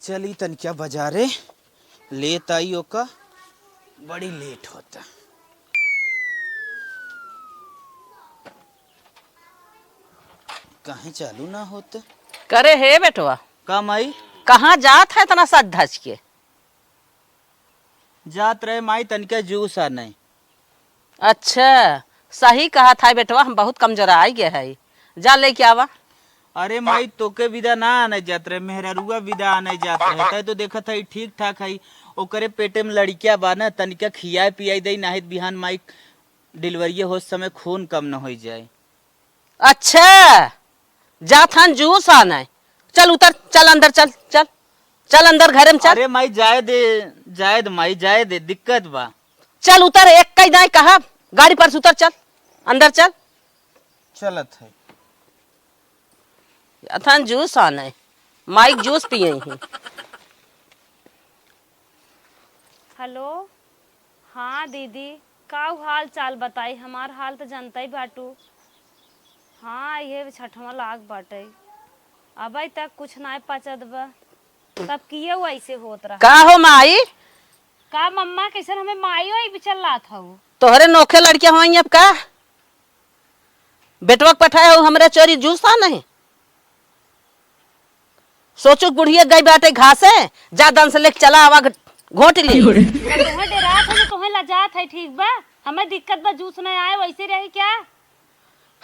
चली तनिया बाजारे लेत आई ओका बड़ी लेट होता। कहीं चालू ना होते करे हे बेटवा काम आई कहाँ जात है इतना सज धज के? जात रहे माई तनिका जूस आ नहीं। अच्छा सही कहा था बेटवा, हम बहुत कमजोर आ गए है। जा लेके आवा। अरे माई तोके विदा ना आने जात रहे, मेहरारुआ विदा आने जात रहे। तै तो देखा था ठीक ठाक है, ओकरे पेटे में लड़किया बा ना, तनिका खियाए पियाई दे नाहित बिहान माई डिलीवरी हो समय खून कम न हो जाए। अच्छा जात हन जूस आना है। चल उतर, चल अंदर, चल चल चल अंदर घरे में चल। अरे माई जाए दे माई जाए दे, दिक्कत बा। चल उतर, एक कई दाएं कहा गाड़ी पर से उतर, चल अंदर चल। चलत है अथन जूस आना है, माइक जूस पिए ही। हेलो, हाँ दीदी, का हाल चाल बताई? हमार हाल तो जानता ही बाटू। हाँ ये छठवा लाख बाटे, अभी तक कुछ ना पचत बा, तब किए वो ऐसे होत रहा। का हो माई? का मम्मा कैसन हमें माइयो ही बिचल रहा था वो। तोहरे नोखे लड़कियां हुई अब का बेटवा पठाया हो हमरे चोरी जूस आना है? सोचो बुढ़िया गई बाटे घासे, जा दन से लेके चला आवा घोट ली। तुम्हें डरात है, तुम्हें लजात है, ठीक बा? हमें दिक्कत बा, जूस नहीं आए वैसे रही क्या?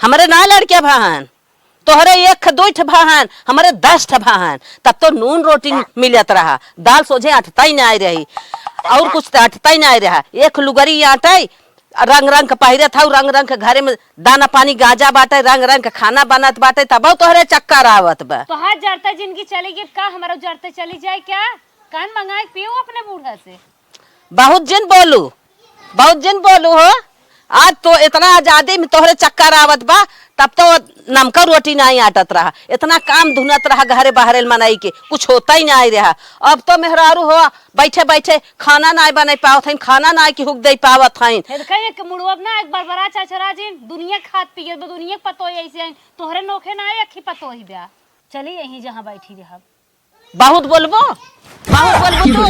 हमारे ना लड़किया भाहन, तोहरे एक दो भाहन, हमारे 10 भाहन। तब तो नून रोटी मिलत रहा, दाल सोझे अटता ही नहीं रही, और कुछ तो अटता ही नहीं रहा। एक लुगरी आटे रंग रंग के पहिरे था, रंग रंग के घरे में दाना पानी गाजा बाटे, रंग रंग के खाना बनत बाटे, तब तोहरे चक्कर आवत बा। तो हाथ जड़ता जिंदगी चली गई का? हमारा जड़ते चली जाए क्या? कान मंगाए पियो अपने बूढ़ा से। बहुत जिन बोलू, बहुत जिन बोलू हो। आज तो इतना आजादी में तोहरे चक्कर आवत बा, तब तो नमका रोटी नहीं आटत रहा, इतना काम धुनत रहा घरे बाहरे मनाई के, कुछ होता ही नहीं रहा। अब तो मेहरारू हो बैठे बैठे खाना नहीं बना पावत हईन, खाना नहीं की हुक दे पावत हईन। एक मुड़वा ना एक बरबरा चचरा जी दुनिया खात पिए, दुनिया पतो ऐसे तोहरे नोखे ना अखी पतो ही ब्या। चली यहीं जहाँ बैठी रह। बहुत बोलबो, बहुत बोलबो तू।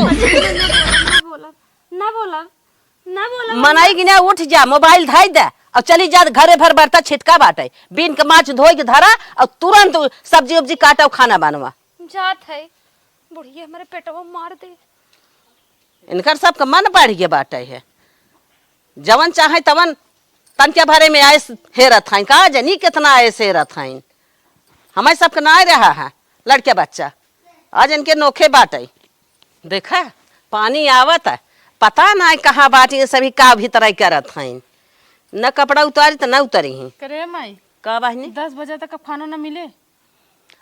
ना बोला ना बोला मनाई कि ना, उठ जा मोबाइल धाई दे और चली जा घरे भर बर्ता छिटका बाटे, बीन के माछ धोई के धरा और तुरंत सब्जी उब्जी काटा और खाना बनवा। जात है बुढ़िया हमारे पेटवा मार दे। इनकर सबका मन बढ़ गया बाटे है, जवन चाहे तवन तनके भरे में आए हेरत हईन, का जनी कितना आए हेरत हईन। हमें सबके ना रहा है लड़के बच्चा, आज इनके नोखे बाटे। देखा पानी आवत है, पता ना कहाँ बाटी सभी का भीतर करत हईन, न कपड़ा उतारी तो न उतरी ही। करे माई का बहनी 10 बजे तक खाना न मिले।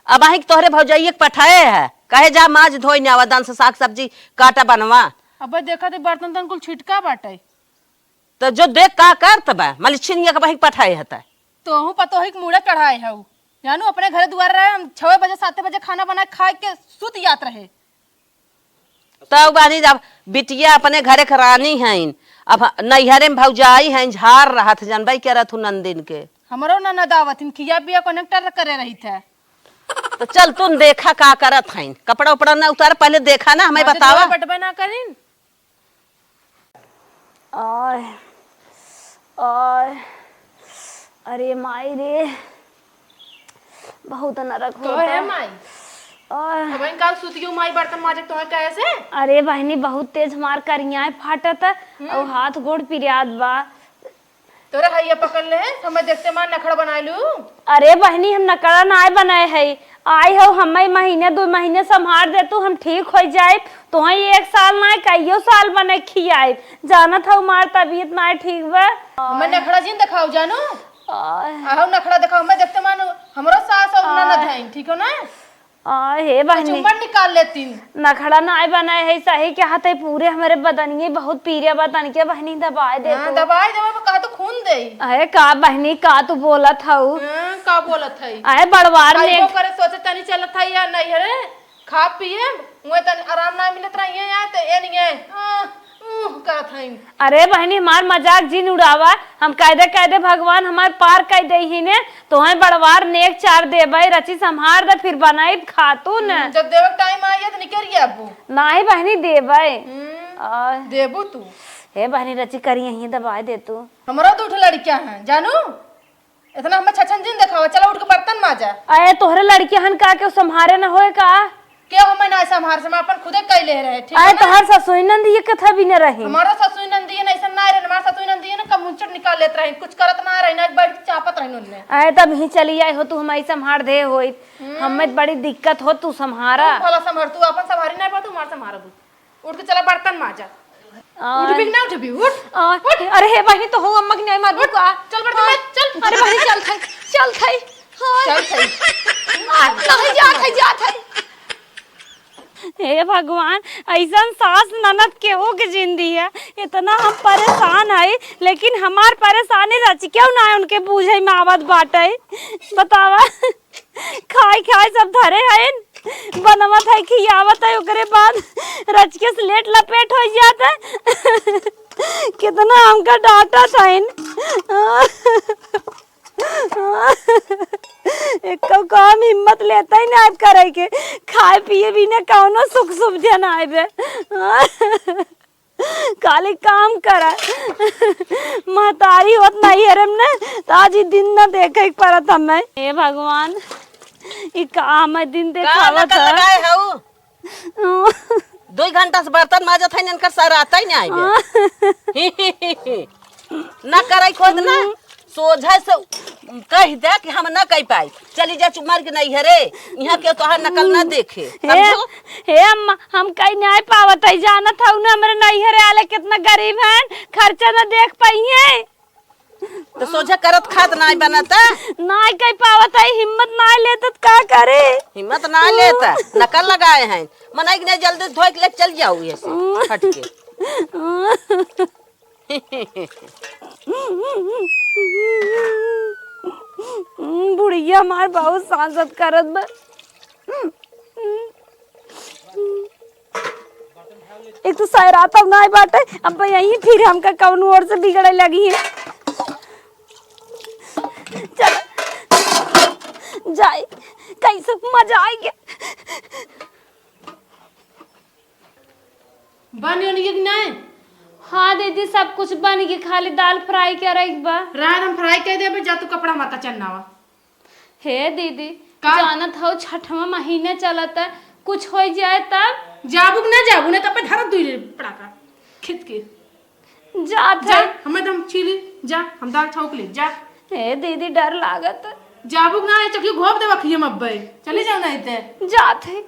अब अही तोहरे भौजाइये के पठाए है, कहे जा माछ धोई आवा, दान से साग सब्जी काटा बनवा। अब देखा थे बर्तन तन कुल छिटका बाटे, तो जो देख का करत बा मलिछिनिया के बही पठाए हता। तो हूँ पतो ही मुड़े चढ़ाए है जानू अपने घरे दुआर रहे, हम 6 बजे 7 बजे खाना बना खा के सुत जात रहे। तब बानी जब बिटिया अपने घरे के रानी हईन, अब नैहरे में भौजाई हैं, झार रहा था जानबई के रथु नंदिन के। हमारो ना दावत किया बिया कनेक्टर करे रही थे। तो चल तुम देखा का करत हईन, कपड़ा उपड़ा ना उतार, पहले देखा ना हमें बतावा। बटबे ना करीन। ओए ओए अरे माई रे, बहुत नरक होता है माई। ओए अब का सुतियो माई बर्तन माजे तो कैसे? अरे बहनी बहुत तेज मार करिया फाटत और हाथ गोड़ पिरियात बा। तोरे हैया पकड़ ले, हमें देखते मार नखड़ा बना लू। अरे बहनी हम नकड़ा ना बनाए है, आई हो हमें महीने 2 महीने संभाल दे तू, हम ठीक हो जाए तो ही 1 साल ना कईयो साल बने खियाए। जानत हो मार तबीयत ना ठीक बा। हमें नखड़ा जिन दिखाओ जानू, ओए आओ नखड़ा दिखाओ, मैं देखते मानो हमरो सास और ननद है, ठीक हो ना? हे बहनी चुम्बन निकाल लेती। नखड़ा ना बनाए है, सही क्या हाथ है पूरे हमारे बदनिए बहुत पीरे बदन के बहनी दबाए दे तू। दबाई देवे कहा तो खून दे। अरे का बहनी का तू बोलत हऊ? का बोलत है? अरे बड़वार ने करे सोचे तनी चलत है या नहीं रे, खा पिए मुए तनी आराम ना मिलत रही है तो ए नहीं है का थाई। अरे बहनी हमार मजाक जिन उड़ावा, हम कायदे भगवान हमार पार कह दे ही ने, तो है बड़वार नेक 4 देबे रची संहार दे फिर बनाई खातू न। जब देवक टाइम आई है तो निकल देबू नाही बहनी देबै देबू तू हे बहनी रची करी यहीं दबाए दे तू हमारा तो उठ लड़कियां हैं जानू इतना हमें छछन दिन दिखावा चलो उठ के बर्तन माजा अरे तोहरे लड़की हन का के संभारे न होए का क्या हो मैं ना संभार से हम अपन खुदे कई ले रहे ठीक अरे है ना तोहर ससुई नंदी ये कथा भी न रही हमारा ससुई नंदी है ना ऐसा ना रहे हमारा ससुई नंदी है ना कब मुंचट निकाल लेत रहे कुछ करत ना रहे ना बैठ के चापत रहे उनने अरे तब ही चली आई हो तू हमारी संभार दे होई हमें बड़ी दिक्कत हो तू संभारा भला संभार तू अपन संभारी नहीं पा तू हमार संभार दू उठ के चला बर्तन माजा उठ भी ना उठ भी उठ अरे हे बहनी तो हो अम्मा की नहीं मार का चल बर्तन माज चल अरे बहनी चल थई चल थई चल सही नहीं जा थई हे भगवान ऐसा सास ननद के हो के जिंदी है इतना हम परेशान है लेकिन हमार परेशानी रच क्यों ना है उनके बूझे में आवत बाटे बतावा खाई खाई सब धरे है बनवत है खियावत है ओकरे बाद रच के स्लेट लपेट हो जाता कितना हमका डांटा था एक काम हिम्मत लेता ही ना करे के खाए पिए भी ना कौनो सुख सुविधा ना आए खाली काम करा महतारी होत नहीं है ने तो आज ही दिन ना देखे परत हमें हे भगवान ई काम है दिन देखावत है 2 घंटा से बर्तन माजत है इनकर सर आता ही नहीं आए ना करे खुद ना सोझा से कह दे कि हम ना कह पाई चली जा चुमार के नहीं है रे यहाँ के तोहार नकल ना देखे हे अम्मा हम कहीं नहीं पावत है जाना था उन्हें हमारे नहीं है आले कितना गरीब हैं खर्चा ना देख पाई है तो सोझा करत खात नहीं बनता नहीं कह पावत है हिम्मत ना लेता तो का करे हिम्मत ना लेता नकल लगाए हैं मनाई के नहीं जल्दी धोई के ले चल जाओ ऐसे हट के बुढ़िया हमार बहुत सांसद करत बा एक तो सहरा तब ना बाटे अब यही फिर हमका कौन और से बिगड़े लगी है चल जाए कैसे मजा आएगा बन योनी कि नहीं हाँ दीदी सब कुछ बन गई खाली दाल फ्राई कर रही बा रात हम फ्राई कर देबे जा तू कपड़ा माता चन्नावा हे दीदी का? जानत हो छठवा महीने चलता कुछ हो जाए तब जाबू ना जाबू ने तब पे धरत दुई पड़ाका खित के जात जा है हमें तो हम छीली जा हम दाल छौक ले जा हे दीदी डर लागत जाबू ना चकी घोप देबा खियम अब्बे चली जाओ नहीं ते जात है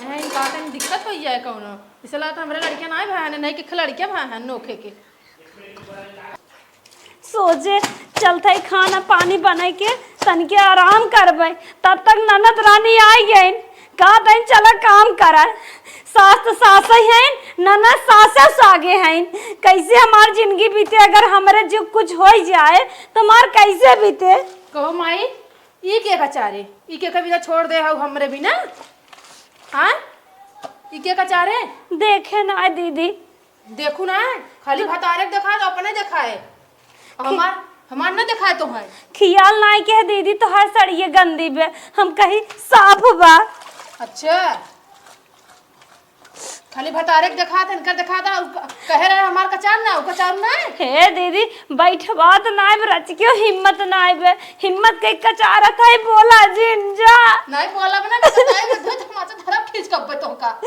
है इनका तन दिक्कत हो जाए कौनो इसला तो हमरे लड़कियां ना भाई नहीं कि लड़कियां भाई नोखे के सोचे चलते खाना पानी बना के तन के आराम करबे तब तक ननद रानी आई गई कहा तन चला काम करा सास तो सास ही हैं ननद सास आगे हैं कैसे हमार जिंदगी बीते अगर हमारे जो कुछ हो जाए तो हमार कैसे बीते कहो माई ई के कचारे ई के कभी छोड़ दे हो हमरे भी ना हाँ ई के कचारे देखे ना दीदी देखू ना खाली भतारे देखा तो अपने दिखाए हमार ना दिखाए तो है खियाल ना के है दीदी तो हर सड़िए गंदी बे हम कहीं साफ बा अच्छा खाली भतारे दिखा था इनका दिखा था कहे रहे हमार कचार ना उ कचार ना हे दीदी बैठवा तो ना रच के हिम्मत ना बे हिम्मत के कचारत है बोला जिन जा नहीं बोला बना तो बताए मैं धो तमाचा धरा खींच कब तो का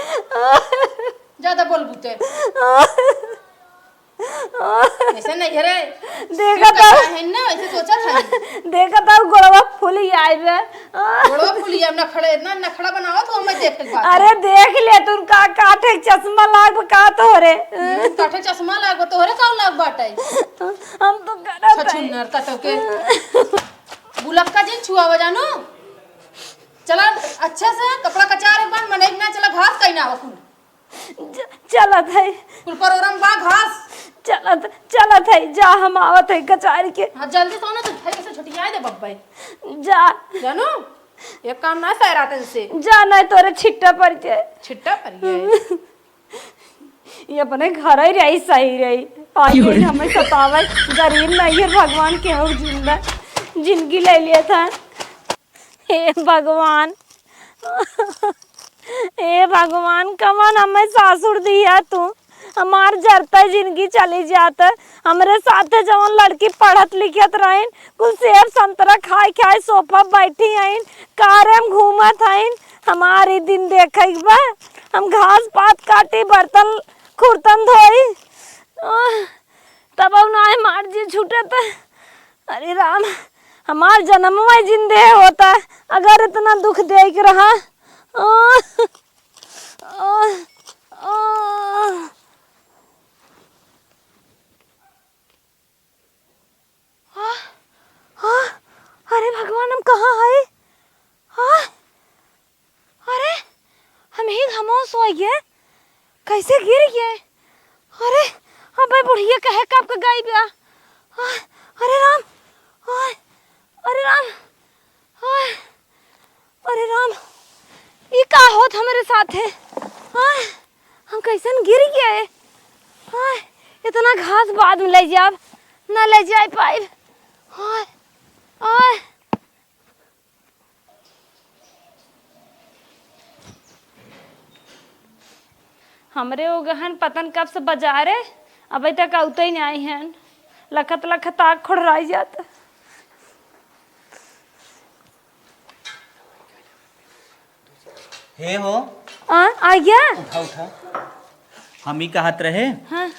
ज्यादा बोल बुते ऐसे नहीं रे देखा था है ना ऐसे सोचा था देखा था गोड़वा फूल आई बे बड़ो फुलिया नखड़े इतना नखड़ा बनाओ तो हमें देख के बात अरे देख ले तू का काठे चश्मा लाग का तो रे काठे चश्मा लागो तोहरे कौन लाग बाटे हम तो करत है छछुन्नर कतो के बुलक्का जिन छुआवा जानो चला अच्छा से कपड़ा कचारे बन मने ना चला घास कहीं ना वकुल चलत है कुल प्रोग्राम बा घास चलत है जा हम आवत है कचारी के हां जल्दी सोना तो फिर से छुट्टी दे बब्बे जा जानो एक काम ना सहरातन से जा नहीं तोरे छिट्टा पड़ जाए छिट्टा पर गए ये अपने घर ही रही सही रही आई हमें सतावे गरीब नहीं है भगवान के हो जिंदा जिंदगी ले लिया था हे भगवान, हे भगवान, कमन हमें सासुर दिया तू, हमार जरता जिंदगी चली जात। हमरे साथे जवन लड़की पढ़त लिखत रहीन, कुल सेब संतरा खाए खाए सोफा बैठी आइन, कारे में घूमत आइन, हमारी दिन देखे बा। हम घास पात काटी, बर्तन खुरतन धोई, तब अब ना मार जी छूटे त। अरे राम, हमार जन्म में जिंदे होता अगर इतना दुख दे के रहा। अरे भगवान, हम कहाँ है? अरे हम ही खामोश हो गए, कैसे गिर गए? अरे अबे बुढ़िया कहे कब का गई बा? अरे राम, अरे राम, अरे राम, ये का होत हमारे साथ है? हम कैसे गिर गए? इतना घास बाद में ले जाब, ना ले जाए पाए। हमरे वो गहन पतन कब से बाजारे अभी तक आउते ही नहीं आई हैं। लखत लखत आग खुड़राई जाता। हे हो आ गया। उठा उठा, हम ही कहत रहे हाँ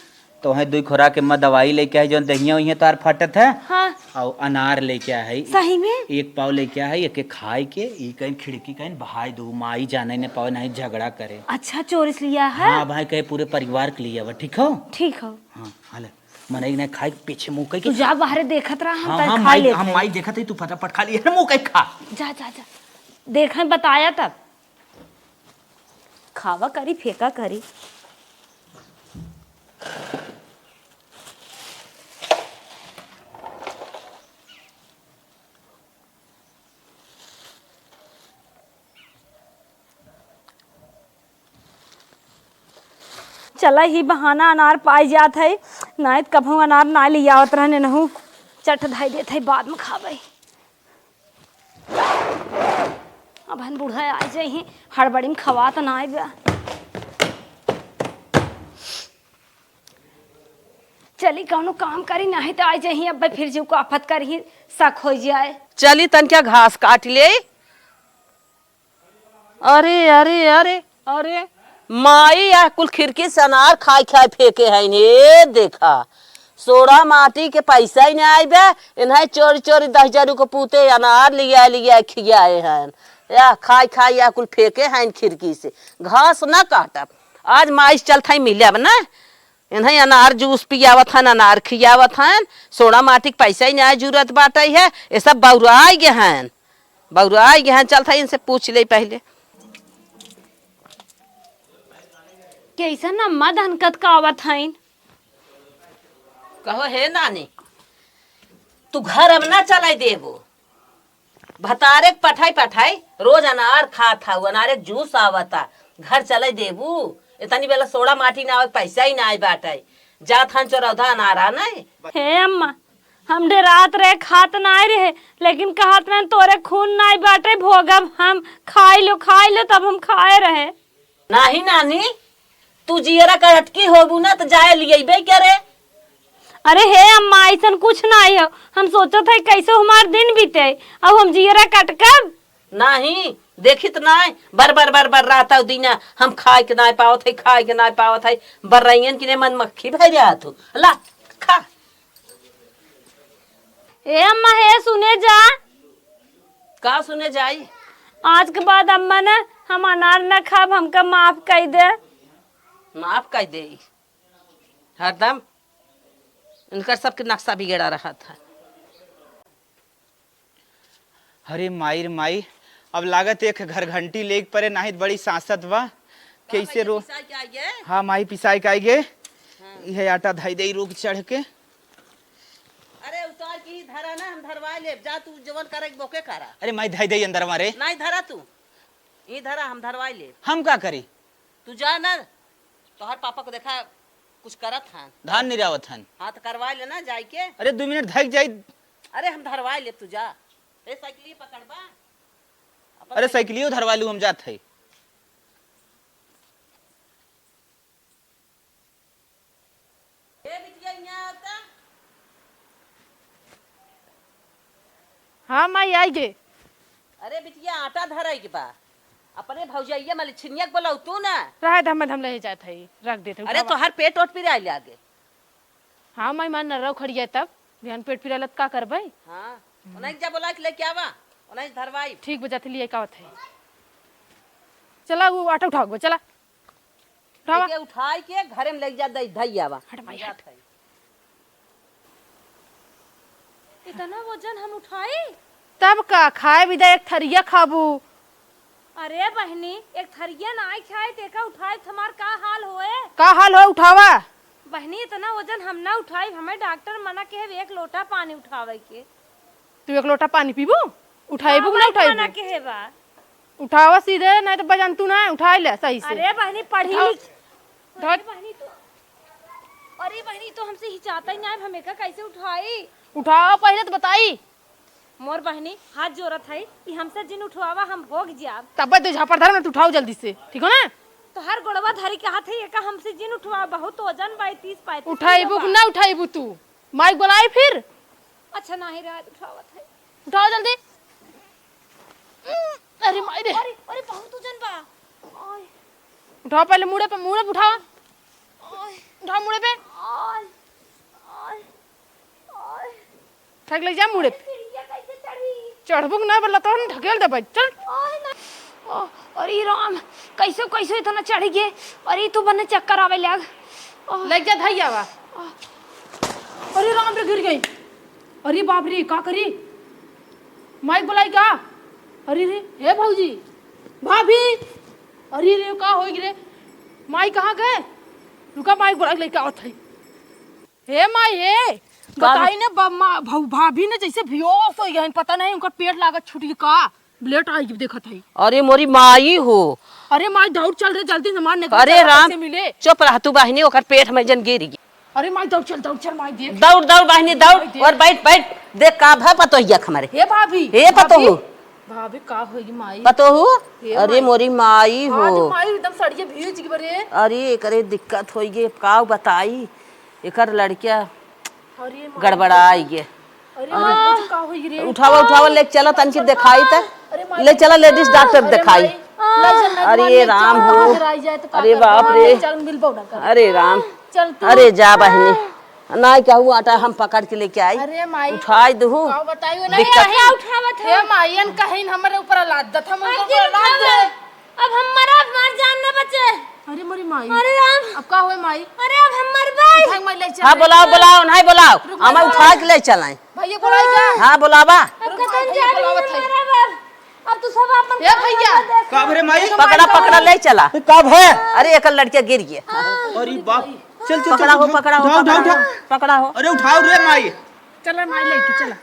तो है दुई खोरा के मत दवाई लेके आए, जो दहिया वहिया तार फटत है, हाँ, और अनार लेके आए, सही में एक पाव लेके आए, एक खाए के ई कहीं खिड़की कहीं बहाई दो, माई जाने ने पाव नहीं झगड़ा करे। अच्छा चोरिस लिया है। हाँ भाई, कहे पूरे परिवार के लिए, ठीक हो? ठीक हो, हाँ हाले मन ने खाए पीछे मुंह कहीं तू जा बाहर देखत रहा, हम हाँ तय हाँ खा माई, लेते हम हैं। माई देखा थी तू फटाफट खा लिया मुंह कहीं खा। जा जा जा, देखा बताया तब खावा करी फेंका करी। चला ही बहाना अनार पाई जात है, ना कभू अनार ना लिया आवत रहने नहू, चट धाई देत है बाद में खावे। अब हम बूढ़ा आ जाए हड़बड़ी में खवा तो ना बा। चली कौनो काम करी नहीं तो आ जाए, अब फिर जो को आफत करी शक हो जाए। चली तन क्या घास काट ले। अरे अरे अरे अरे माई, या कुल खिड़की से अनार खाए खाए फेंके है ने। देखा सोड़ा माटी के पैसा ही नहीं आए बे, इन्हें चोरी चोरी 10,000 को पूते अनार लिया लिया खियाए हैं, या खाए खाए या कुल फेंके हैं खिड़की से। घास ना काटब, आज माई चलता ही मिले ना, इन्हें अनार जूस पियावत हन, अनार खियावत हन, सोड़ा माटी के पैसा ही नहीं जरूरत बाटे है। ये सब बौरा गए हैं, बौरा गए हैं। चलता इनसे पूछ ले पहले। कैसा ना मद हनकत का आवत है। कहो हे नानी, तू घर अब ना चलाई देबो, भतारे पठाई पठाई रोज अनार खाता हूँ, अनार एक जूस आवता, घर चलाई देबू। इतनी बेला सोड़ा माटी ना आवे, पैसा ही ना आए बाटे, जात हन चौरौधा अनारा नहीं। हे अम्मा, हम रात रहे खात ना रहे, लेकिन कहत रहे तोरे खून ना बाटे भोगब, हम खाई लो तब हम खाए रहे। नहीं नानी, तू जियरा का अटकी होबू ना तो जाए लिए करे। अरे हे अम्मा, ऐसा कुछ ना हो, हम सोचो थे कैसे हमार दिन बीते, अब हम जियरा कटकब नहीं देखित नहीं, बर बर बर बर रहता दीना, हम खाए के ना पावत है, खाए के ना पावत है, बर रहीन की ने मन मक्खी भर जा तू ला खा। हे अम्मा, हे सुने जा, का सुने जाई? आज के बाद अम्मा ने हम अनार न खाब, हमका माफ कर दे। माफ कर दे, हरदम इनकर सबके नक्शा बिगड़ा रहा था। अरे माई रे माई, अब लागत एक घर घंटी लेक परे नाही बड़ी सांसत बा, कैसे रो। हाँ माई पिसाई का आइगे, यह आटा धाई दे रोक चढ़ के। अरे उतार की धरा ना, हम धरवा ले, जा तू जवन करे बोके करा। अरे माई धाई दे अंदर मारे। नहीं धरा तू, ये धरा हम धरवा ले। हम का करी? तू जा ना, तोहर पापा को देखा कुछ करत हन, धान निरावत हन। हाँ तो करवा लेना जाई के। अरे 2 मिनट धक जाई। अरे हम धरवा ले, तू जा, ए साइकिल पकड़बा। अरे साइकिलियो धरवा लू हम जात है। हाँ माई आई गे। अरे बिटिया आटा धराई के बा अपने भौजाइया माली छिनिया बोला तू ना। रहे हम ले जात है रख देते। अरे तो हर पेट ओट पिराई ले आगे। हाँ माई मान न रहो खड़िया तब ध्यान पेट फिरलत का करबै। हाँ उन्हें जा बोला कि लेके आवा उन्हें धरवाई। ठीक बजाते लिए का है। चला वो आटा उठाओ चला उठावा। के उठाई के घरे में लेके जा दई धई आवा। हट माई हट। इतना वजन हम उठाए? तब का खाए विदा एक थरिया खाबू। अरे बहनी एक थरिया ना खाए तेका उठाए हमार का हाल होए? का हाल हो उठावा। बहनी इतना वजन हम ना उठाई, हमें डॉक्टर मना के है एक लोटा पानी उठावे के। तू एक लोटा पानी पीबू उठाइबू ना मना उठाइबू? के है बा। उठावा सीधे नहीं तो बजान तू ना उठाई ले सही से। अरे बहनी पढ़ी उठाओ। लिख अरे बहनी तो हमसे हिचाता ही नहीं, हमें का कैसे उठाई? उठाओ पहले तो बताई। मोर बहनी हाथ जोरत है कि हमसे जिन उठवावा हम भोग जाब। तब तो झापड़ धर ना तू उठाओ जल्दी से ठीक हो ना। तो हर गोड़वा धरी के हाथ है एका हमसे जिन उठवा बहुत वजन 32-35। उठाइबू ना उठाइबू तू माइक बुलाई फिर। अच्छा नहीं रहा उठावत है। उठाओ जल्दी। अरे माई रे अरे अरे बहुत वजन बा। ओए उठाओ पहले मुड़े पे उठाओ। उठाओ मुड़े पे ओए ओए ओए ठग ले जा मुड़े पे। चिड़िया कैसे चढ़ी? चढ़बू ना बोला तो ढकेल दे चल। ओए ना अरे राम कैसे कैसे इतना चढ़ गए? अरे तू बने चक्कर आवे लग। लग जा धई आवा। अरे राम रे गिर गई। अरे बाप रे का करी माइक बुलाई का। अरे रे हे भौजी भाभी। अरे रे का हो रे माई कहाँ गए? रुका माइक बुलाई लेके आवत है। हे माई हे बताई ने भाभी ने जैसे बेहोश हो गए पता नहीं उनका पेट लागत छूट गई का ब्लेट आई देखत है। अरे मोरी माई हो। अरे माई दौड़ चल रहे जल्दी से मारने अरे राम मिले। चुप रह तू बहनी ओकर पेट में जन गिर गई। अरे माई दौड़ चल माई देख। दौड़ दौड़ बहनी दौड़ और बैठ बैठ देख का भा पतोहिया हमारे। हे भाभी हे पतोहू भाभी का होगी माई पतोहू। अरे मोरी माई हो। आज माई एकदम सड़िए भीज गई बरे। अरे एकरे दिक्कत होई गे का बताई एकर लड़किया अरे माई गड़बड़ाई गे। अरे माई का होगी रे। उठावा उठावा ले चला तनकी दिखाई त ले चला लेडीज डॉक्टर दिखाई। अरे राम हो। अरे बाप रे अरे राम। अरे जा बहनी ना क्या हुआ आटा हम पकड़ के लेके आई। अरे माई उठाई दहू बताइयो नहीं है उठावत है। माईन कहीं हमारे ऊपर लाद दत हम ऊपर लाद दे। अब हमारा मार जान न बचे। अरे मोरी माई। अरे राम अब का होए माई? अरे अब हम मर गए। उठाई माई ले चल। हाँ बुलाओ बुलाओ नहीं बुलाओ हम उठा के ले चलाए। भैया बुलाई का। हाँ बुलावा। अब कतन जा रही है हमारा बाप। अब तू सब अपन ए भैया का भरे माई पकड़ा पकड़ा ले चला। कब है? अरे एक लड़किया गिर गई। अरे बाप चल चल पकड़ा हो पकड़ा हो पकड़ा हो। अरे उठाओ रे माई। चला माई लेके चला।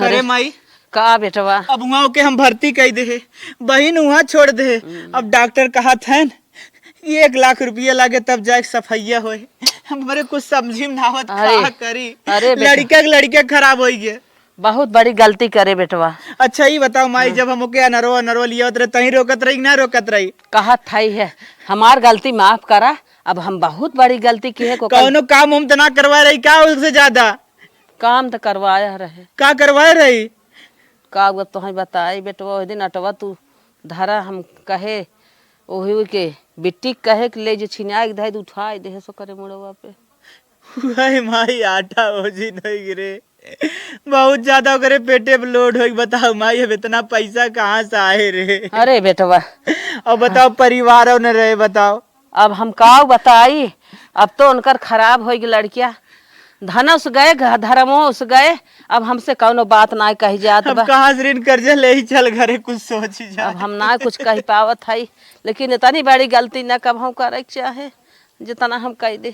अरे माई का बेटवा अब वहाँ के हम भर्ती कर दे बहन वहाँ छोड़ दे। अब डॉक्टर कहा था 1 लाख रुपया लागे तब जाके सफैया होए। हमारे कुछ समझी में नावत का करी। अरे लड़का खराब हो गया। बहुत बड़ी गलती करे बेटवा। अच्छा ही बताओ माई जब हम ओके अनरो लिया तही रोकत रही ना रोकत रही? कहा थाई है हमार गलती माफ करा। अब हम बहुत बड़ी गलती की है। कौनो काम हम तो ना करवा रही का उससे ज्यादा काम तो करवाया रहे। का करवाए रही? का तो बताई बेटवा उस दिन अटवा तू धरा हम कहे ओही के बिट्टी कहे के ले जो छिना के धाई उठाई दे सो करे मुड़वा पे। वही माई आटा ओजी नहीं गिरे बहुत ज्यादा करे पेटे पे लोड हो। बताओ माई अब इतना पैसा कहाँ से आए रे? अरे बेटवा अब बताओ परिवार न रहे बताओ। अब हम का बताई अब तो उनकर खराब हो गई लड़किया धनुष गए धर्मोस गए। अब हमसे कौनो बात ना कही जात अब कहाँ से ऋण कर्जा ले ही चल घरे कुछ सोची जा। अब हम ना कुछ कह पावत है लेकिन इतनी बड़ी गलती ना कब हम करे चाहे जितना हम कह दे।